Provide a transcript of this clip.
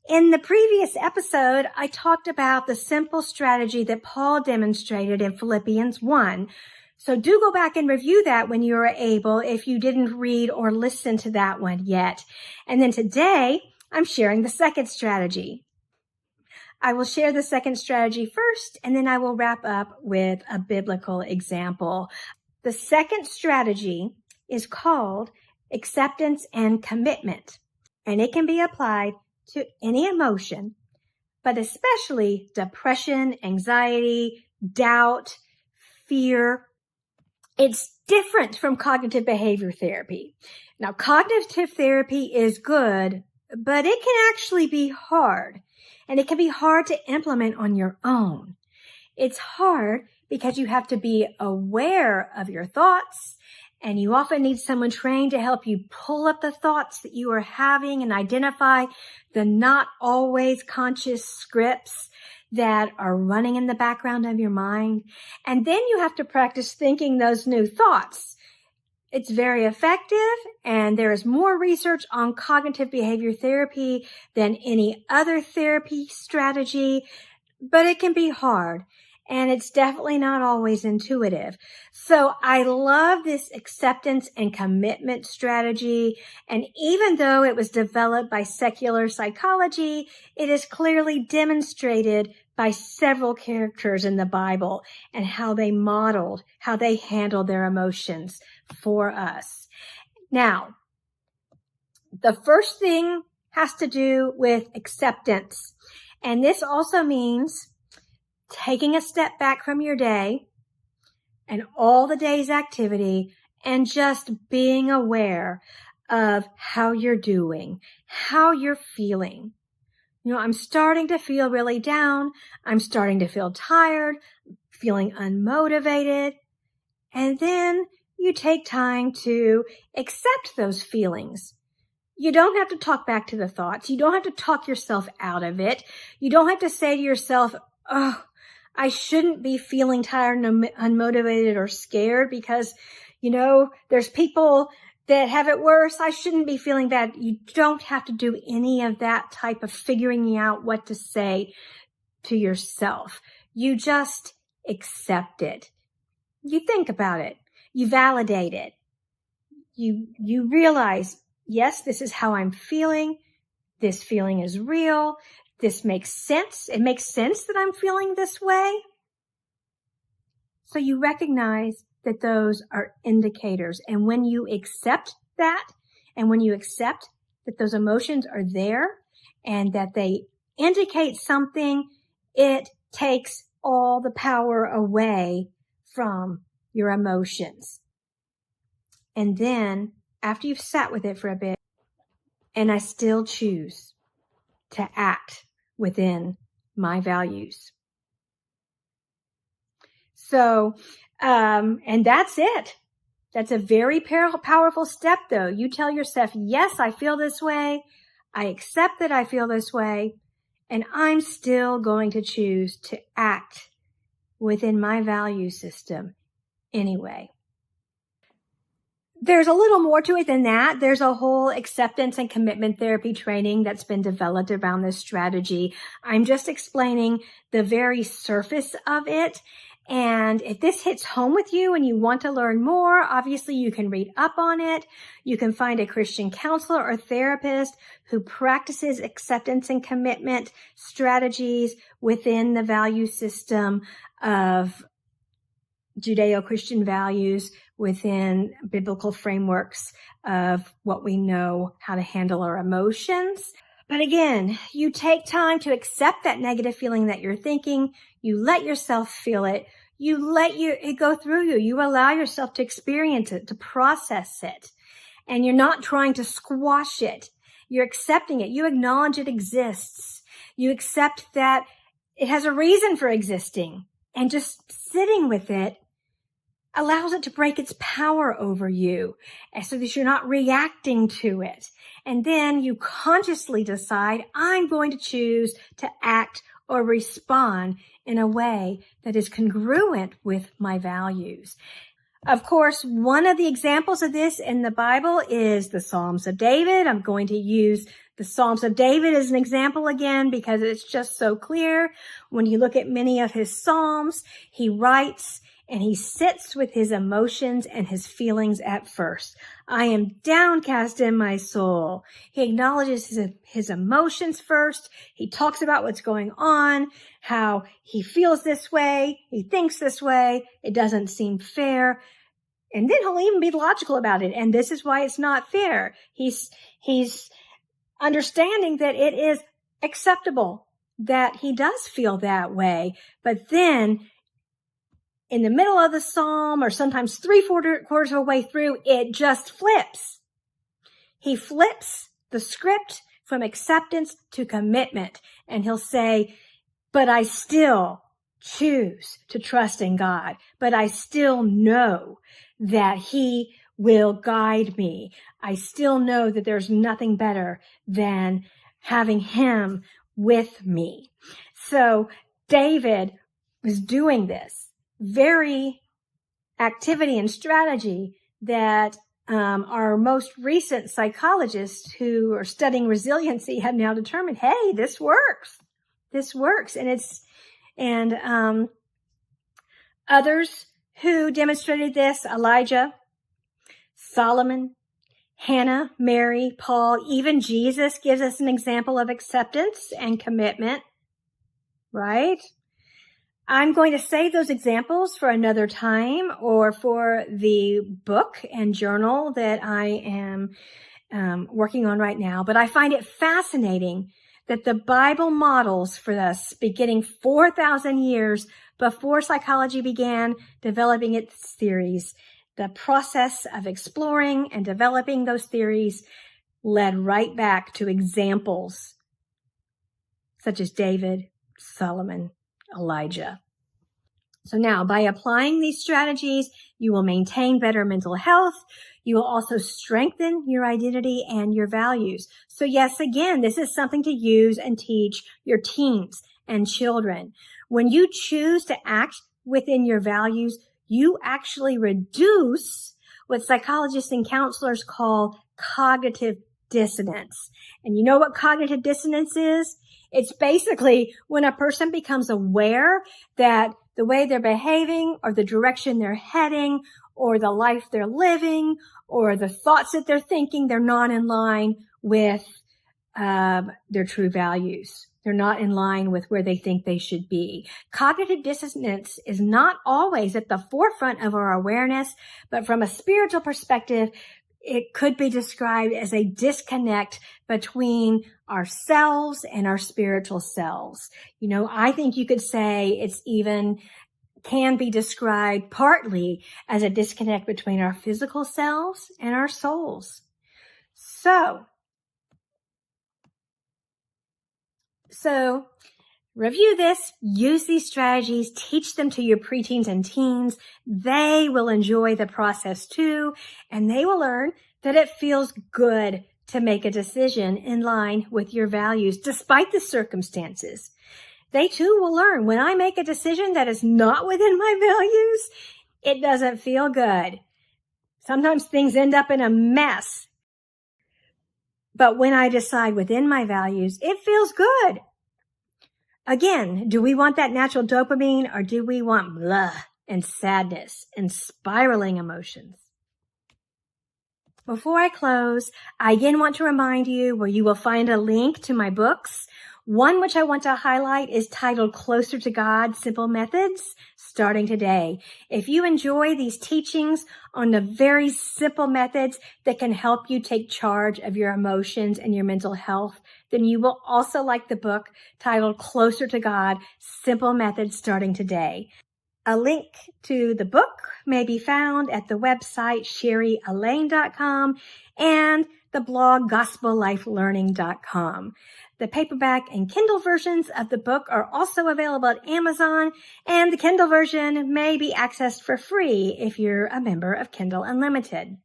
In the previous episode, I talked about the simple strategy that Paul demonstrated in Philippians 1. So do go back and review that when you are able if you didn't read or listen to that one yet. And then today, I'm sharing the second strategy. I will share the second strategy first, and then I will wrap up with a biblical example. The second strategy is called acceptance and commitment, and it can be applied to any emotion, but especially depression, anxiety, doubt, fear. It's different from cognitive behavior therapy. Now, cognitive therapy is good, but it can actually be hard, and it can be hard to implement on your own. It's hard because you have to be aware of your thoughts, and you often need someone trained to help you pull up the thoughts that you are having and identify the not always conscious scripts that are running in the background of your mind. And then you have to practice thinking those new thoughts. It's very effective, and there is more research on cognitive behavior therapy than any other therapy strategy, but it can be hard. And it's definitely not always intuitive. So I love this acceptance and commitment strategy. And even though it was developed by secular psychology, it is clearly demonstrated by several characters in the Bible and how they modeled, how they handled their emotions for us. Now, the first thing has to do with acceptance. And this also means taking a step back from your day and all the day's activity and just being aware of how you're doing, how you're feeling. I'm starting to feel really down. I'm starting to feel tired, feeling unmotivated. And then you take time to accept those feelings. You don't have to talk back to the thoughts. You don't have to talk yourself out of it. You don't have to say to yourself, oh, I shouldn't be feeling tired and unmotivated or scared because, there's people that have it worse. I shouldn't be feeling bad. You don't have to do any of that type of figuring out what to say to yourself. You just accept it. You think about it. You validate it. You realize, yes, this is how I'm feeling. This feeling is real. This makes sense. It makes sense that I'm feeling this way. So you recognize that those are indicators. And when you accept that, and when you accept that those emotions are there and that they indicate something, it takes all the power away from your emotions. And then after you've sat with it for a bit, and I still choose to act within my values. So, and that's it. That's a very powerful step though. You tell yourself, yes, I feel this way. I accept that I feel this way. And I'm still going to choose to act within my value system anyway. There's a little more to it than that. There's a whole acceptance and commitment therapy training that's been developed around this strategy. I'm just explaining the very surface of it. And if this hits home with you and you want to learn more, obviously you can read up on it. You can find a Christian counselor or therapist who practices acceptance and commitment strategies within the value system of Judeo-Christian values, within biblical frameworks of what we know how to handle our emotions. But again, you take time to accept that negative feeling that you're thinking. You let yourself feel it. You let it go through you. You allow yourself to experience it, to process it. And you're not trying to squash it. You're accepting it. You acknowledge it exists. You accept that it has a reason for existing. And just sitting with it allows it to break its power over you so that you're not reacting to it. And then you consciously decide, I'm going to choose to act or respond in a way that is congruent with my values. Of course, one of the examples of this in the Bible is the Psalms of David. I'm going to use The Psalms of David is an example again because it's just so clear. When you look at many of his Psalms, he writes and he sits with his emotions and his feelings at first. I am downcast in my soul. He acknowledges his emotions first. He talks about what's going on, how he feels this way, he thinks this way, it doesn't seem fair. And then he'll even be logical about it. And this is why it's not fair. He's understanding that it is acceptable that he does feel that way. But then in the middle of the psalm, or sometimes 3/4 of a way through, it just flips. He flips the script from acceptance to commitment. And he'll say, but I still choose to trust in God. But I still know that he will guide me. I still know that there's nothing better than having him with me. So David was doing this very activity and strategy that our most recent psychologists who are studying resiliency have now determined, hey, this works. This works. And others who demonstrated this, Elijah, Solomon, Hannah, Mary, Paul, even Jesus gives us an example of acceptance and commitment, right? I'm going to save those examples for another time or for the book and journal that I am working on right now. But I find it fascinating that the Bible models for us beginning 4,000 years before psychology began developing its theories. The process of exploring and developing those theories led right back to examples such as David, Solomon, Elijah. So now, by applying these strategies, you will maintain better mental health. You will also strengthen your identity and your values. So yes, again, this is something to use and teach your teens and children. When you choose to act within your values, you actually reduce what psychologists and counselors call cognitive dissonance. And you know what cognitive dissonance is? It's basically when a person becomes aware that the way they're behaving or the direction they're heading or the life they're living or the thoughts that they're thinking, they're not in line with their true values. They're not in line with where they think they should be. Cognitive dissonance is not always at the forefront of our awareness, but from a spiritual perspective, it could be described as a disconnect between ourselves and our spiritual selves. You know, I think you could say it's even can be described partly as a disconnect between our physical selves and our souls. So review this, use these strategies, teach them to your preteens and teens. They will enjoy the process too, and they will learn that it feels good to make a decision in line with your values despite the circumstances. They too will learn when I make a decision that is not within my values, it doesn't feel good. Sometimes things end up in a mess. But when I decide within my values, it feels good. Again, do we want that natural dopamine or do we want blah and sadness and spiraling emotions? Before I close, I again want to remind you where you will find a link to my books. One which I want to highlight is titled Closer to God, Simple Methods, starting today. If you enjoy these teachings on the very simple methods that can help you take charge of your emotions and your mental health, then you will also like the book titled Closer to God, Simple Methods, starting today. A link to the book may be found at the website sherryalaine.com and the blog gospellifelearning.com. The paperback and Kindle versions of the book are also available at Amazon, and the Kindle version may be accessed for free if you're a member of Kindle Unlimited.